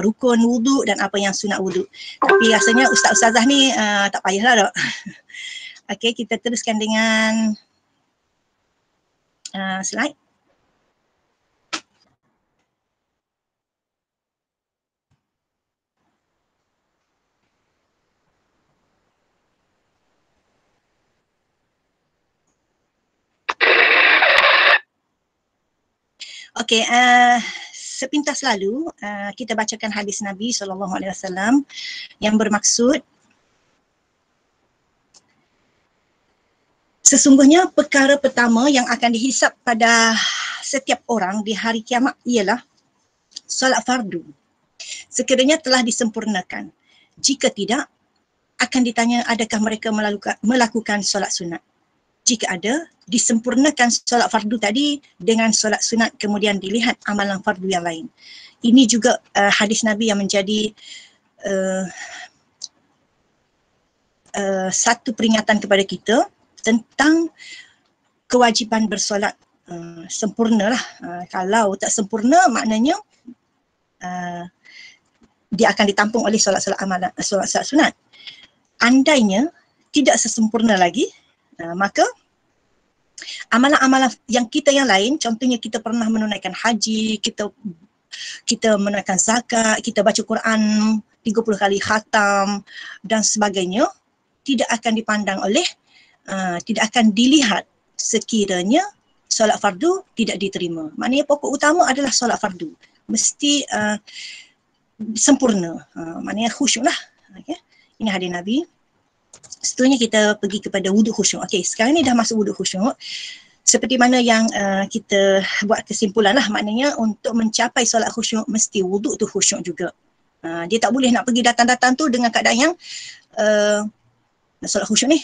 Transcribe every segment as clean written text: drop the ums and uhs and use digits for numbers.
rukun wuduk dan apa yang sunat wuduk. Tapi rasanya ustaz-ustazah ni tak payahlah dok. Okey, kita teruskan dengan slide. Okey, sepintas lalu kita bacakan hadis Nabi SAW yang bermaksud sesungguhnya perkara pertama yang akan dihisap pada setiap orang di hari kiamat ialah solat fardu. Sekiranya telah disempurnakan. Jika tidak, akan ditanya adakah mereka melakukan solat sunat. Jika ada, disempurnakan solat fardu tadi dengan solat sunat, kemudian dilihat amalan fardu yang lain. Ini juga hadis Nabi yang menjadi satu peringatan kepada kita tentang kewajipan bersolat sempurna lah. Kalau tak sempurna maknanya dia akan ditampung oleh solat-solat amalan, solat-solat sunat. Andainya tidak sesempurna lagi, maka amalan-amalan yang kita yang lain, contohnya kita pernah menunaikan haji, kita menunaikan zakat, kita baca Quran 30 kali khatam dan sebagainya, tidak akan dipandang oleh, tidak akan dilihat sekiranya solat fardu tidak diterima. Maknanya pokok utama adalah solat fardu. Mesti sempurna. Maknanya khusyuk lah. Okay. Ini hadis Nabi. Seterusnya kita pergi kepada wuduk khusyuk. Okey, sekarang ni dah masuk wuduk khusyuk. Seperti mana yang kita buat kesimpulan lah, maknanya untuk mencapai solat khusyuk mesti wuduk tu khusyuk juga. Dia tak boleh nak pergi datang-datang tu dengan keadaan yang solat khusyuk ni.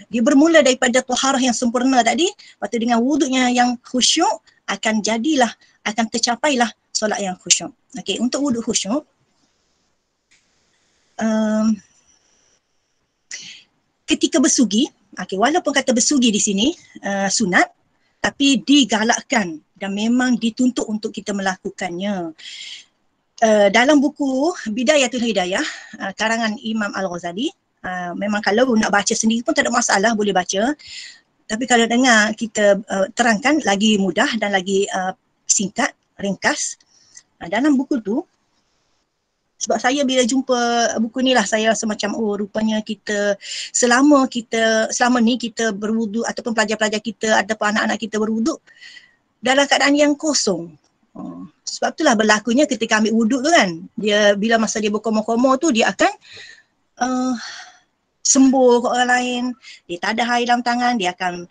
Dia bermula daripada taharah yang sempurna tadi, lepas tu dengan wuduknya yang khusyuk akan jadilah, akan tercapailah solat yang khusyuk. Okey, untuk wuduk khusyuk, ketika bersugi, walaupun kata bersugi di sini sunat, tapi digalakkan dan memang dituntut untuk kita melakukannya. Dalam buku Bidayatul Hidayah, karangan Imam Al-Ghazali, memang kalau nak baca sendiri pun tak ada masalah, boleh baca. Tapi kalau dengar kita terangkan, lagi mudah dan lagi singkat, ringkas. Dalam buku tu, sebab saya bila jumpa buku ni lah, saya rasa macam rupanya kita selama ni kita berwuduk ataupun pelajar-pelajar kita ataupun anak-anak kita berwuduk dalam keadaan yang kosong. Sebab itulah berlakunya ketika ambil wuduk tu kan, dia bila masa dia berkomoh-komoh tu dia akan sembur ke orang lain, dia tak ada air dalam tangan, dia akan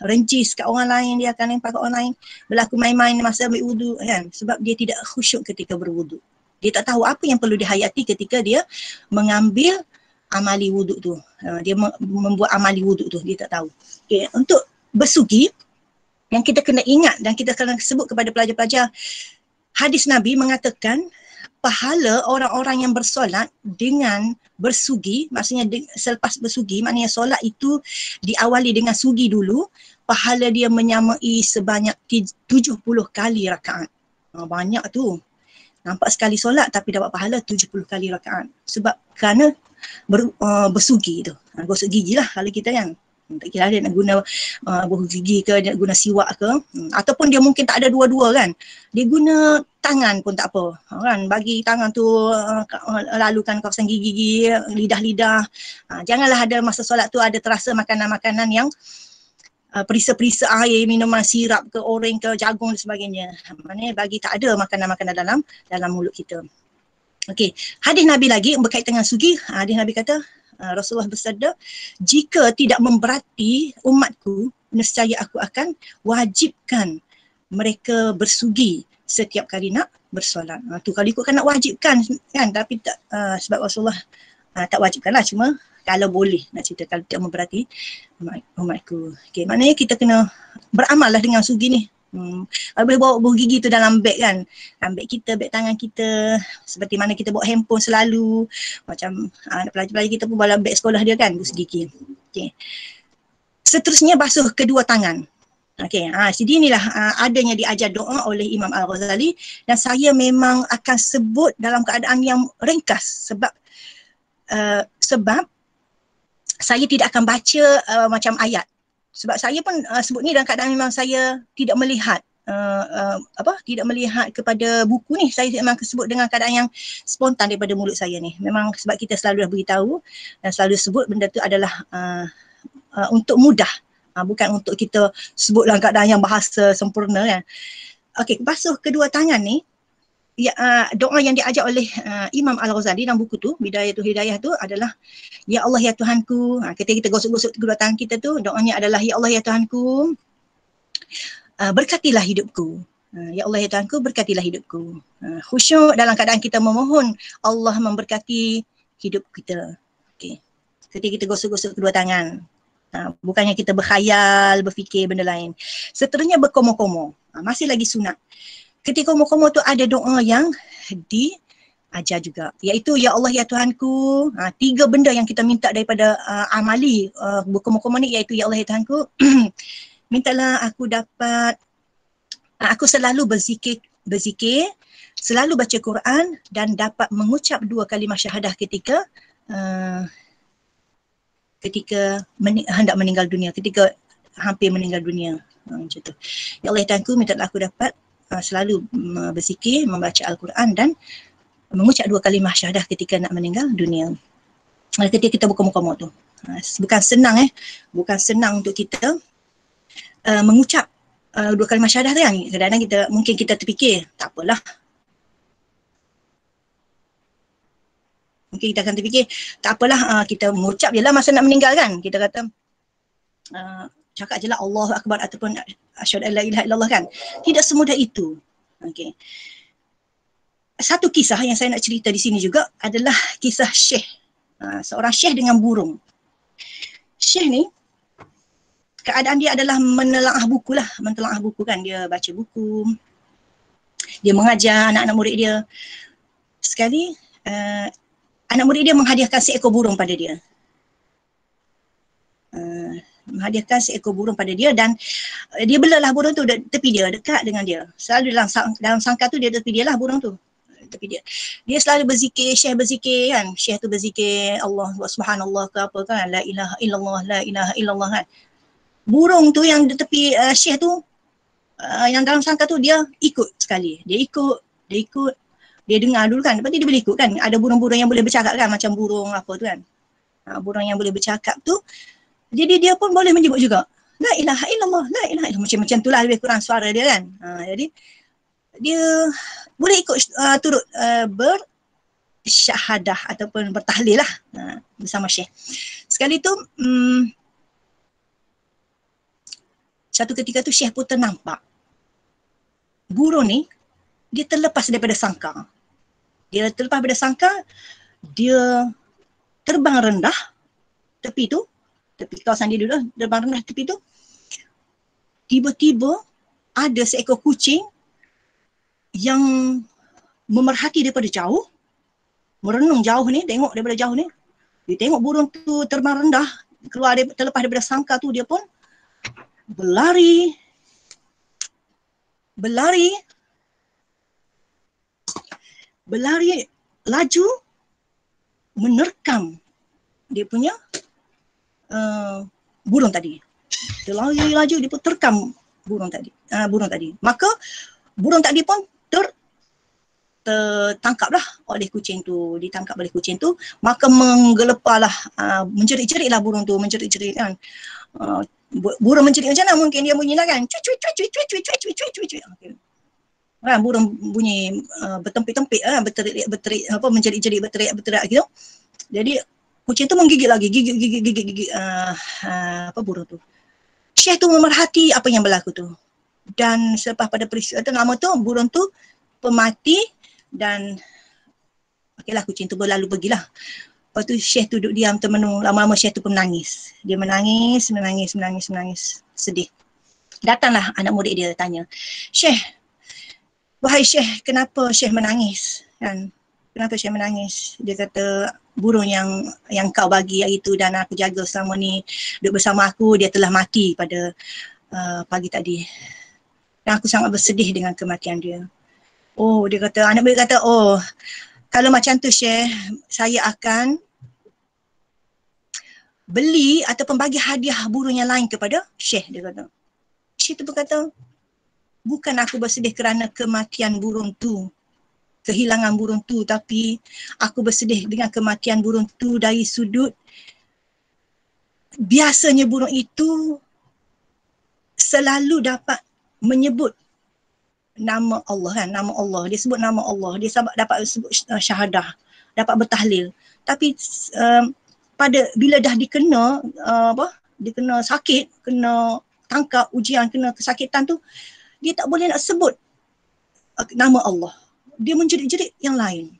rencis kat orang lain, dia akan lempar kat orang lain, berlaku main-main masa ambil wuduk kan, sebab dia tidak khusyuk ketika berwuduk. Dia tak tahu apa yang perlu dihayati ketika dia mengambil amali wuduk tu. Dia membuat amali wuduk tu, dia tak tahu. Okay. Untuk bersugi, yang kita kena ingat dan kita kena sebut kepada pelajar-pelajar, hadis Nabi mengatakan pahala orang-orang yang bersolat dengan bersugi, maksudnya selepas bersugi, maknanya solat itu diawali dengan sugi dulu, pahala dia menyamai sebanyak 70 kali rakaat. Banyak tu. Nampak sekali solat tapi dapat pahala 70 kali rakaat. Sebab kerana bersugi tu. Gosok gigi lah kalau kita kan. Tak kira dia nak guna gosok gigi ke, dia nak guna siwak ke. Ataupun dia mungkin tak ada dua-dua kan. Dia guna tangan pun tak apa. Kan? Bagi tangan tu lalukan kawasan gigi-gigi, lidah-lidah. Janganlah ada masa solat tu ada terasa makanan-makanan yang perisa-perisa air, minuman sirap ke, oreng ke, jagung dan sebagainya. Maknanya bagi tak ada makanan-makanan dalam mulut kita. Okey, hadis Nabi lagi berkaitan dengan sugi. Hadis Nabi kata, Rasulullah bersabda, jika tidak memberati umatku, nescaya aku akan wajibkan mereka bersugi setiap kali nak bersolat. Tu kalau ikutkan nak wajibkan kan, tapi tak, sebab Rasulullah tak wajibkan lah, cuma kalau boleh nak cerita, kalau tidak memberati umatku. Okay, maknanya kita kena beramal lah dengan sugi ni. Kalau boleh bawa buah gigi tu dalam beg kan, beg kita, beg tangan kita, seperti mana kita bawa handphone selalu, macam pelajar-pelajar kita pun bawa beg sekolah dia kan, buah gigi. Okay. Seterusnya basuh kedua tangan. Okey, jadi inilah adanya diajar doa oleh Imam Al-Ghazali, dan saya memang akan sebut dalam keadaan yang ringkas sebab saya tidak akan baca macam ayat. Sebab saya pun sebut ni dalam keadaan memang saya tidak melihat tidak melihat kepada buku ni. Saya memang sebut dengan keadaan yang spontan daripada mulut saya ni. Memang sebab kita selalu dah beritahu dan selalu sebut benda tu adalah untuk mudah. Bukan untuk kita sebut dalam keadaan yang bahasa sempurna kan. Okey, basuh kedua tangan ni, doa yang diajar oleh Imam Al-Ghazali dalam buku tu, Bidayatul Hidayah tu adalah, Ya Allah ya Tuhanku, ketika kita gosok-gosok kedua tangan kita tu, doanya adalah, Ya Allah ya Tuhanku, berkatilah hidupku. Ya Allah ya Tuhanku, berkatilah hidupku. Khusyuk dalam keadaan kita memohon Allah memberkati hidup kita. Okay. Ketika kita gosok-gosok kedua tangan. Bukannya kita berkhayal, berfikir benda lain. Seterusnya berkomo-komo. Masih lagi sunat. Ketika komo-komo tu ada doa yang diajar juga. Iaitu, Ya Allah ya Tuhanku. 3 benda yang kita minta daripada amali berkomo-komo ni, iaitu, Ya Allah ya Tuhanku, mintalah aku dapat, aku selalu berzikir, selalu baca Quran dan dapat mengucap 2 kalimah syahadah ketika hendak meninggal dunia, ketika hampir meninggal dunia. Macam tu. Ya Allah ya Tuhanku, mintalah aku dapat selalu berzikir, membaca Al-Quran dan mengucap 2 kalimah syahadah ketika nak meninggal dunia. Ketika kita berkomo-komo tu. Bukan senang bukan senang untuk kita mengucap 2 kalimah syahadah tu kan. Kadang-kadang mungkin kita terfikir, tak apalah. Mungkin kita akan terfikir, tak apalah, kita mengucap je lah masa nak meninggal kan. Kita kata, cakap je lah Allahu Akbar ataupun asyhadu an la ilaha illallah kan. Tidak semudah itu. Okay. Satu kisah yang saya nak cerita di sini juga adalah kisah Syekh. Seorang Syekh dengan burung. Syekh ni, keadaan dia adalah menelaah buku kan. Dia baca buku, dia mengajar anak-anak murid dia. Sekali, anak murid dia menghadiahkan seekor burung pada dia. Menghadiahkan seekor burung pada dia dan dia belalah burung tu tepi dia, dekat dengan dia. Selalu dalam sangkar tu dia tepi dia lah burung tu. Tepi dia. Dia selalu berzikir, Syekh berzikir kan. Syekh tu berzikir Allah subhanallah ke apa kan. La ilaha illallah, la ilaha illallah kan. Burung tu yang di tepi Syekh tu, yang dalam sangkar tu dia ikut sekali. Dia ikut. Dia dengar dulu kan. Lepas tu dia boleh ikut kan. Ada burung-burung yang boleh bercakap kan. Macam burung apa tu kan. Burung yang boleh bercakap tu. Jadi dia pun boleh menyebut juga. La ilaha illallah, la ilaha illallah. Macam tu lah lebih kurang suara dia kan. Jadi dia boleh ikut turut bersyahadah ataupun bertahlil lah bersama Syekh. Sekali tu satu ketika tu Syekh pun ternampak burung ni dia terlepas daripada sangkar. Dia terlepas daripada sangkar, dia terbang rendah tepi kawasan dia dulu, terbang rendah tepi tu. Tiba-tiba ada seekor kucing yang memerhati daripada jauh, merenung jauh ni, tengok daripada jauh ni. Dia tengok burung tu terbang rendah, terlepas daripada sangkar tu, dia pun berlari laju menerkam dia punya burung tadi. Dia lari laju, dia pun terkam burung tadi. Maka burung tadi pun tertangkaplah oleh kucing tu. Ditangkap oleh kucing tu, maka menggeleparlah, menjerit-jeritlah burung tu, menjerit-jerit kan. Burung menjerit macam mana? Mungkin dia bunyilah kan. Cuit. Kan burung bunyi bertempik-tempik kan, berterik apa, menjerit-jerit, berteriak gitu. Jadi kucing tu menggigit lagi, gigit apa burung tu. Syekh tu memerhati apa yang berlaku tu. Dan selepas pada peristiwa tu, lama tu burung tu pemati dan okeylah kucing tu berlalu pergilah. Lepas tu Syekh tu duduk diam termenung, lama-lama Syekh tu pun menangis. Dia menangis, sedih. Datanglah anak murid dia tanya, Syekh, wahai Syekh, kenapa Syekh menangis? Kan? Kenapa Syekh menangis? Dia kata, burung yang kau bagi hari itu dan aku jaga selama ni, duduk bersama aku, dia telah mati pada pagi tadi. Dan aku sangat bersedih dengan kematian dia. Oh, dia kata, anak baik kata, oh, kalau macam tu Syekh, saya akan beli ataupun bagi hadiah burung yang lain kepada Syekh, dia kata. Syekh tu berkata, bukan aku bersedih kerana kematian burung tu, kehilangan burung tu, tapi aku bersedih dengan kematian burung tu dari sudut biasanya burung itu selalu dapat menyebut nama Allah kan, nama Allah. Dia sebut nama Allah, dia dapat sebut syahadah, dapat bertahlil. Tapi pada bila dah dikena dikena sakit, kena tangkap ujian, kena kesakitan tu, dia tak boleh nak sebut nama Allah. Dia menjerit-jerit yang lain.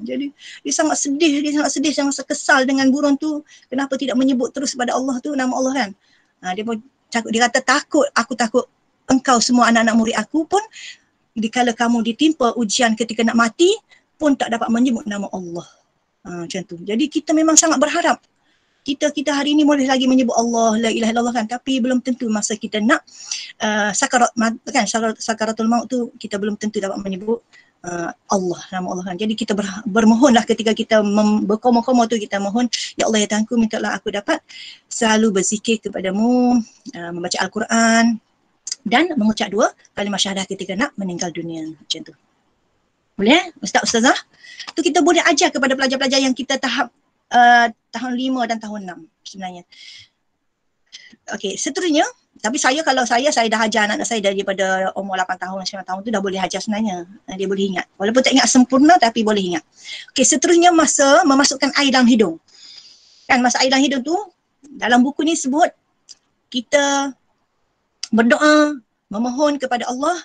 Jadi dia sangat sedih, sangat kesal dengan burung tu. Kenapa tidak menyebut terus pada Allah tu, nama Allah kan. Dia kata aku takut engkau semua anak-anak murid aku pun dikala kamu ditimpa ujian ketika nak mati pun tak dapat menyebut nama Allah. Macam tu. Jadi kita memang sangat berharap kita hari ini boleh lagi menyebut Allah, la ilaha illallah kan, tapi belum tentu masa kita nak sakaratul maut tu kita belum tentu dapat menyebut Allah, nama Allah kan. Jadi kita bermohonlah ketika kita berkomoh-komoh tu, kita mohon, ya Allah ya Tuhanku, mintalah aku dapat selalu berzikir kepadamu, membaca Al-Quran dan mengucap 2 kalimah syahadah ketika nak meninggal dunia. Macam tu. Boleh Ustazah? Tu kita boleh ajar kepada pelajar-pelajar yang kita tahap tahun 5 dan tahun 6 sebenarnya. Okey, seterusnya, tapi kalau saya dah ajar anak saya daripada umur 8 tahun, 9 tahun tu dah boleh ajar sebenarnya. Dia boleh ingat. Walaupun tak ingat sempurna tapi boleh ingat. Okey, seterusnya masa memasukkan air dalam hidung. Kan masa air dalam hidung tu, dalam buku ni sebut kita berdoa, memohon kepada Allah,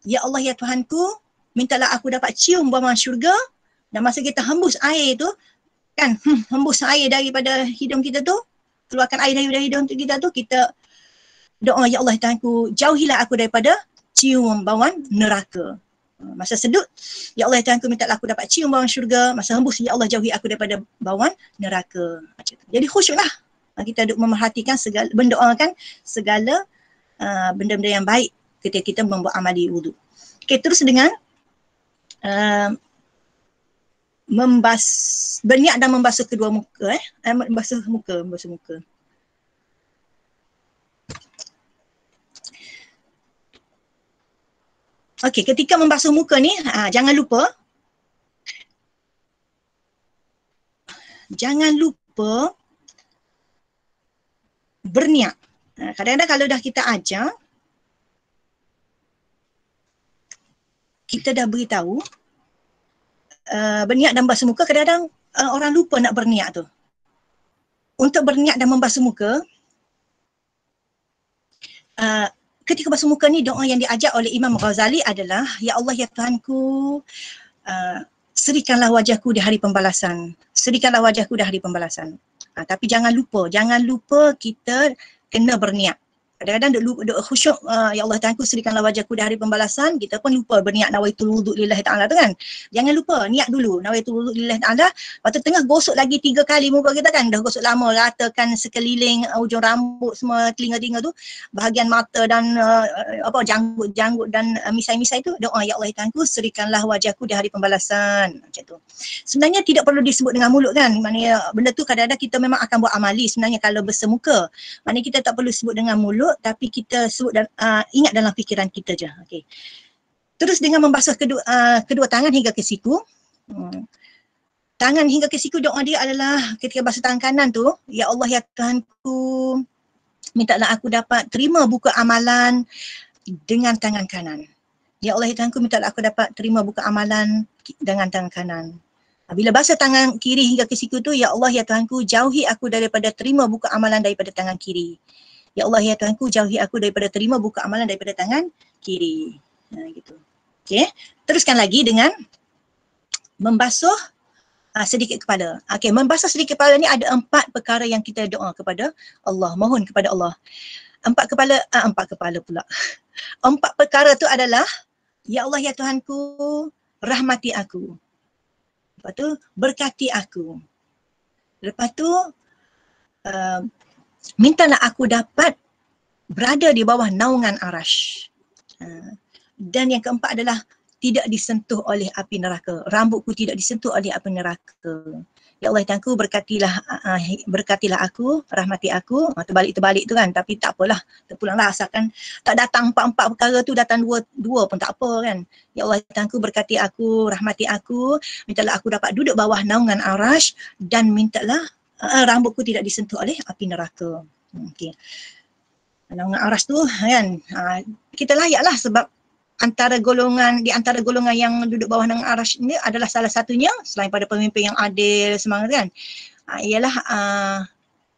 ya Allah ya Tuhanku, mintalah aku dapat cium bauan syurga. Dan masa kita hembus air tu, kan, hembus air daripada hidung kita tu, keluarkan air daripada hidung kita tu, kita doa, ya Allah Tuhanku, jauhilah aku daripada cium bauan neraka. Masa sedut, ya Allah Tuhanku, mintalah aku dapat cium bauan syurga. Masa hembus, ya Allah jauhi aku daripada bauan neraka. Jadi khusyuklah kita memerhatikan segala, mendoakan segala benda-benda yang baik ketika kita membuat amali wudu. Okey, terus dengan berniat dan membasuh kedua muka, membasuh muka. Okey, ketika membasuh muka ni, jangan lupa berniat. Kadang-kadang kalau dah kita ajar, kita dah beritahu berniat dan membasuh muka, kadang-kadang orang lupa nak berniat tu. Untuk berniat dan membasuh muka, ketika basuh muka ni, doa yang diajar oleh Imam Ghazali adalah, ya Allah ya Tuhanku, serikanlah wajahku di hari pembalasan. Serikanlah wajahku di hari pembalasan. Tapi jangan lupa kita kena berniat. Kadang-kadang duk khusyuk, ya Allah Tuhanku, serikanlah wajahku di hari pembalasan, kita pun lupa berniat nawaitul wudhu lillahi ta'ala tu kan. Jangan lupa, niat dulu, nawaitul wudhu lillahi ta'ala. Lepas tu tengah gosok lagi 3 kali muka kita kan, dah gosok lama, ratakan sekeliling ujung rambut semua, telinga-telinga tu, bahagian mata dan janggut dan misai-misai tu, doa, ya Allah Tuhanku, serikanlah wajahku di hari pembalasan. Macam tu. Sebenarnya tidak perlu disebut dengan mulut kan, maknanya benda tu kadang-kadang kita memang akan buat amali sebenarnya kalau bersemuka. Maknanya kita tak perlu sebut dengan mulut, tapi kita sebut dan ingat dalam fikiran kita je. Okay. Terus dengan membasuh kedua tangan hingga ke siku. Tangan hingga ke siku, doa dia adalah ketika basuh tangan kanan tu, ya Allah ya Tuhanku, mintalah aku dapat terima buku amalan dengan tangan kanan. Ya Allah ya Tuhanku, mintalah aku dapat terima buku amalan dengan tangan kanan. Bila basuh tangan kiri hingga ke siku tu, ya Allah ya Tuhanku, jauhi aku daripada terima buku amalan daripada tangan kiri. Ya Allah ya Tuhanku, jauhi aku daripada terima buku amalan daripada tangan kiri. Gitu. Okey, teruskan lagi dengan membasuh sedikit kepala. Okey, membasuh sedikit kepala ni ada 4 perkara yang kita doa kepada Allah, mohon kepada Allah. 4 kepala pula. 4 perkara tu adalah, ya Allah ya Tuhanku, rahmati aku. Lepas tu, berkati aku. Lepas tu, mintalah aku dapat berada di bawah naungan arash. Dan yang keempat adalah tidak disentuh oleh api neraka. Rambutku tidak disentuh oleh api neraka. Ya Allah Tuhanku, berkatilah aku, rahmati aku. Terbalik-terbalik tu kan, tapi tak apalah, terpulanglah asalkan tak datang empat-empat perkara tu, datang dua pun tak apa kan. Ya Allah Tuhanku, berkati aku, rahmati aku, mintalah aku dapat duduk bawah naungan arash dan mintalah rambutku tidak disentuh oleh api neraka. Okey. Naungan arash tu kan, kita layaklah sebab di antara golongan yang duduk bawah naungan arash ni adalah salah satunya selain pada pemimpin yang adil semangat kan, ialah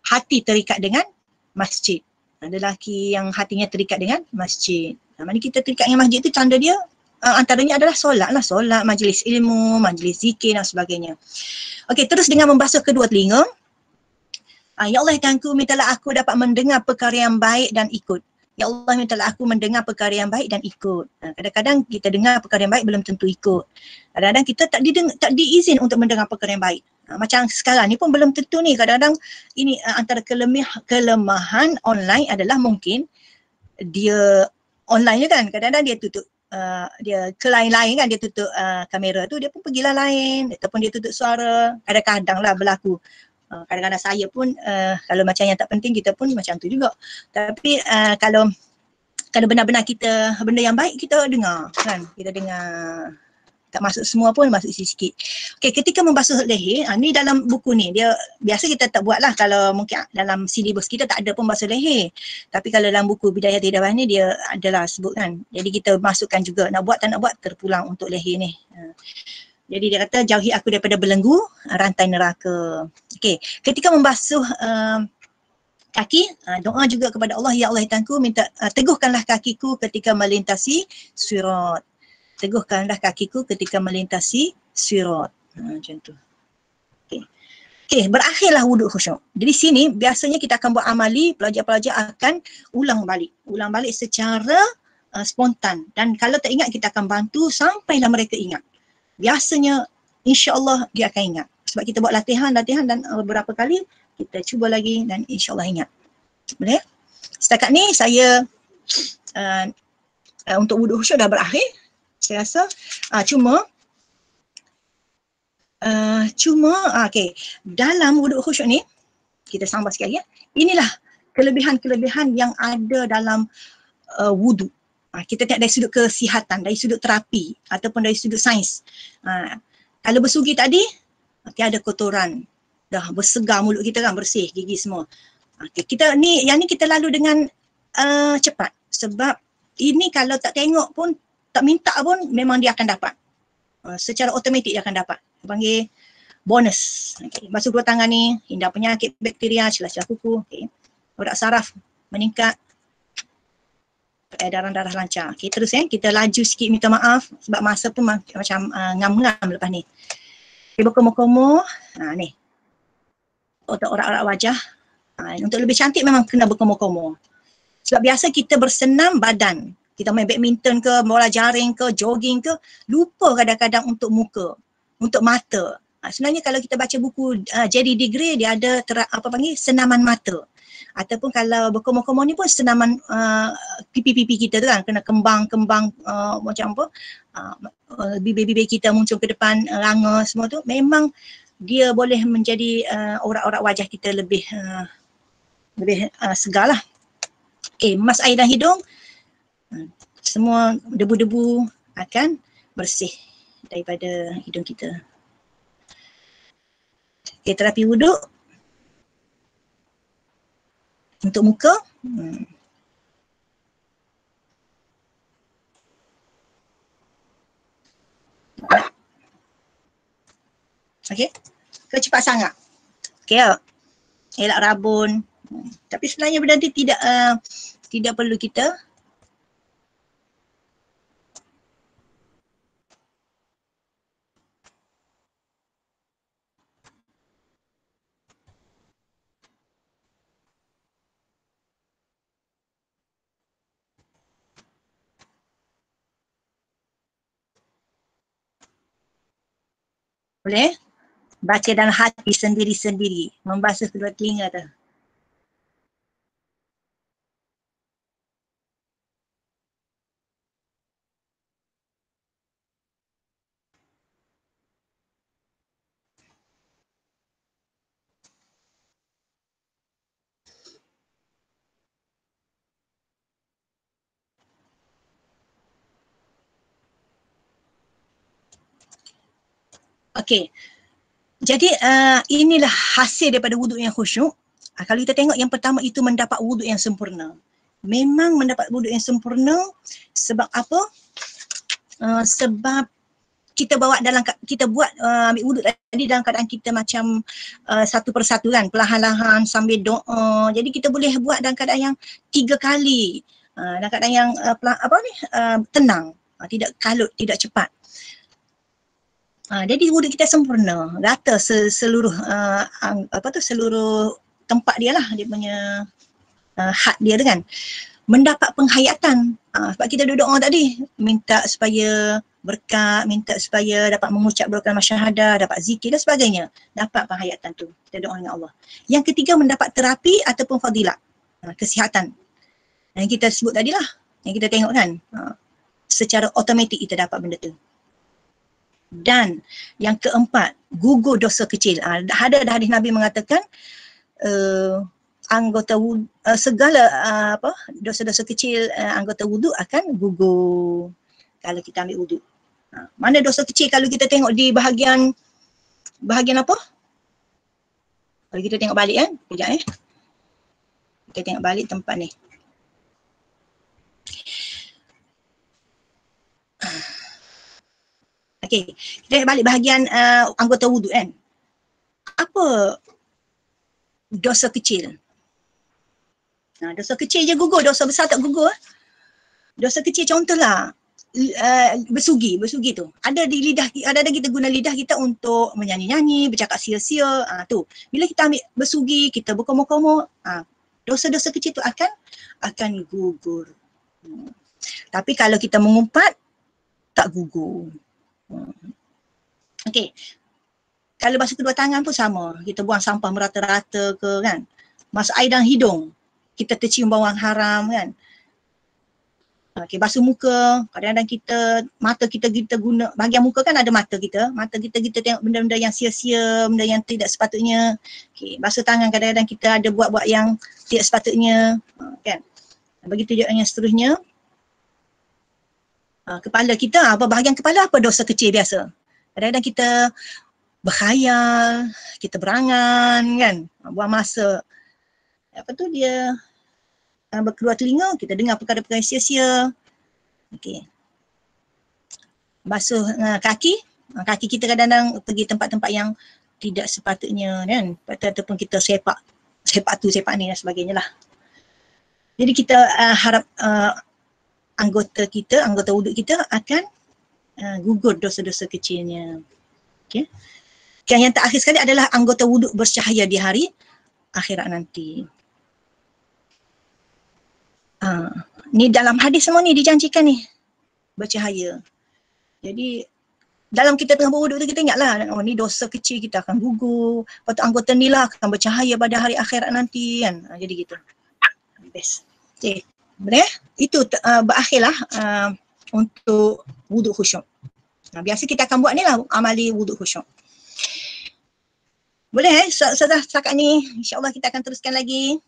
hati terikat dengan masjid. Ada lelaki yang hatinya terikat dengan masjid. Mana kita terikat dengan masjid tu tanda dia antaranya adalah solat, majlis ilmu, majlis zikir dan sebagainya. Okey, terus dengan membasuh kedua telinga. Ya Allah Tuhanku, mintalah aku dapat mendengar perkara yang baik dan ikut. Ya Allah, mintalah aku mendengar perkara yang baik dan ikut. Kadang-kadang kita dengar perkara yang baik belum tentu ikut. Kadang-kadang kita tak diizin untuk mendengar perkara yang baik. Macam sekarang ni pun belum tentu ni. Kadang-kadang ini antara kelemahan online adalah mungkin dia online je kan. Kadang-kadang dia tutup dia ke lain-lain kan, dia tutup kamera tu, dia pun pergilah lain ataupun dia tutup suara. Kadang-kadang lah berlaku. Kadang-kadang saya pun kalau macam yang tak penting kita pun macam tu juga. Tapi kalau benar-benar kita benda yang baik kita dengar kan, kita dengar, tak masuk semua pun masuk sikit-sikit. Okey, ketika membasuh leher, ni dalam buku ni dia biasa kita tak buat lah, kalau mungkin dalam silibus kita tak ada pun basuh leher. Tapi kalau dalam buku Bidayah Hidayah ni dia adalah sebut kan. Jadi kita masukkan juga, nak buat tak nak buat terpulang untuk leher ni. Jadi dia kata, jauhi aku daripada belenggu rantai neraka. Okey, ketika membasuh kaki, doa juga kepada Allah, ya Allah Tuhanku, minta teguhkanlah kakiku ketika melintasi sirat. Teguhkanlah kakiku ketika melintasi sirat. Macam tu. Okey, berakhirlah wuduk khusyuk. Jadi sini biasanya kita akan buat amali, pelajar-pelajar akan ulang balik secara spontan. Dan kalau tak ingat kita akan bantu sampailah mereka ingat. Biasanya insya-Allah dia akan ingat. Sebab kita buat latihan dan beberapa kali kita cuba lagi dan insya-Allah ingat. Boleh? Setakat ni saya untuk wuduk khusyuk dah berakhir. Saya rasa cuma okey, dalam wuduk khusyuk ni kita sambung sikit lagi ya. Inilah kelebihan-kelebihan yang ada dalam wuduk. Kita tengok dari sudut kesihatan, dari sudut terapi ataupun dari sudut sains. Kalau bersugi tadi, tiada kotoran. Dah bersegar mulut kita kan, bersih gigi semua. Yang ni kita lalu dengan cepat. Sebab ini kalau tak tengok pun, tak minta pun memang dia akan dapat. Secara automatik dia akan dapat. Dia panggil bonus. Basuh kedua tangan ni, hindar penyakit bakteria, celah-celah kuku. Urat saraf meningkat. Peredaran darah lancar. Terus kita laju sikit minta maaf sebab masa pun macam ngam-ngam lepas ni. Berkomo-komo, ni. Untuk orak-orak wajah. Untuk lebih cantik memang kena berkomo-komo. Sebab biasa kita bersenam badan. Kita main badminton ke, bola jaring ke, jogging ke, lupa kadang-kadang untuk muka, untuk mata. Sebenarnya kalau kita baca buku Jerry Degree, dia ada senaman mata. Ataupun kalau berkomo-komo ni pun senaman pipi-pipi kita tu kan, kena kembang-kembang macam apa, bibir-bibir kita muncul ke depan, ranga semua tu, memang dia boleh menjadi orak-orak wajah kita lebih segar lah. Okey, mas air dan hidung, semua debu-debu akan bersih daripada hidung kita. Okey, terapi wuduk untuk muka. Okey, ke cepat sangat. Okey, elak rabun. Tapi sebenarnya benda ni tidak perlu kita boleh baca dalam hati sendiri-sendiri, membasuh kedua telinga tu. Okey. Jadi inilah hasil daripada wuduk yang khusyuk. Kalau kita tengok yang pertama itu mendapat wuduk yang sempurna. Memang mendapat wuduk yang sempurna sebab apa? Sebab kita buat ambil wuduk tadi dalam keadaan kita macam satu persatu kan, perlahan-lahan sambil doa. Jadi kita boleh buat dalam keadaan yang 3 kali, dalam keadaan yang tenang, tidak kalut, tidak cepat. Jadi wuduk kita sempurna, rata seluruh seluruh tempat dia lah, dia punya had dia tu kan. Mendapat penghayatan, sebab kita duduk doa tadi, minta supaya berkat, minta supaya dapat mengucap berkat syahadah, dapat zikir dan sebagainya. Dapat penghayatan tu, kita doa dengan Allah. Yang ketiga mendapat terapi ataupun fadilat, kesihatan. Yang kita sebut tadi lah, yang kita tengok kan, secara automatik kita dapat benda tu. Dan yang keempat, gugur dosa kecil. Ada hadis Nabi mengatakan, anggota wuduk, segala dosa-dosa kecil anggota wuduk akan gugur kalau kita ambil wuduk. Mana dosa kecil kalau kita tengok di bahagian apa? Kalau kita tengok balik kan, kejap kita tengok balik tempat ni. Okey, kita tengok balik bahagian anggota wuduk kan. Apa dosa kecil? Dosa kecil je gugur, dosa besar tak gugur. Dosa kecil contohlah bersugi tu. Ada di lidah, ada kita guna lidah kita untuk menyanyi-nyanyi, bercakap sia-sia, tu. Bila kita ambil bersugi, kita berkomor-komor, dosa-dosa kecil tu akan gugur. Tapi kalau kita mengumpat, tak gugur. Okey. Kalau basuh kedua tangan pun sama. Kita buang sampah merata-rata ke kan. Masuk air dalam hidung, kita tercium bawang haram kan. Okey, basuh muka, kadang-kadang mata kita guna, bahagian muka kan ada mata kita tengok benda-benda yang sia-sia, benda yang tidak sepatutnya. Okey, basuh tangan, kadang-kadang kita ada buat-buat yang tidak sepatutnya, kan. Begitu juga yang seterusnya. Kepala kita, bahagian kepala apa dosa kecil biasa. Kadang-kadang kita berkhayal, kita berangan kan, buang masa. Dia berkeluar telinga, kita dengar perkara-perkara sia-sia. Okey. Basuh kaki kita kadang-kadang pergi tempat-tempat yang tidak sepatutnya kan, ataupun kita sepak tu, sepak ni dan sebagainya lah. Jadi kita harap anggota wuduk kita akan gugur dosa-dosa kecilnya. Okey. Yang terakhir sekali adalah anggota wuduk bercahaya di hari akhirat nanti. Ni dalam hadis semua ni dijanjikan ni bercahaya. Jadi dalam kita tengah berwuduk tu kita ingatlah, ni dosa kecil kita akan gugur, lepas tu anggota ni lah akan bercahaya pada hari akhirat nanti kan. Jadi gitu. Best. Okay. Boleh? Itu berakhirlah untuk wuduk khusyuk. Biasa kita akan buat ni lah amali wuduk khusyuk. Boleh setakat ni, insyaAllah kita akan teruskan lagi.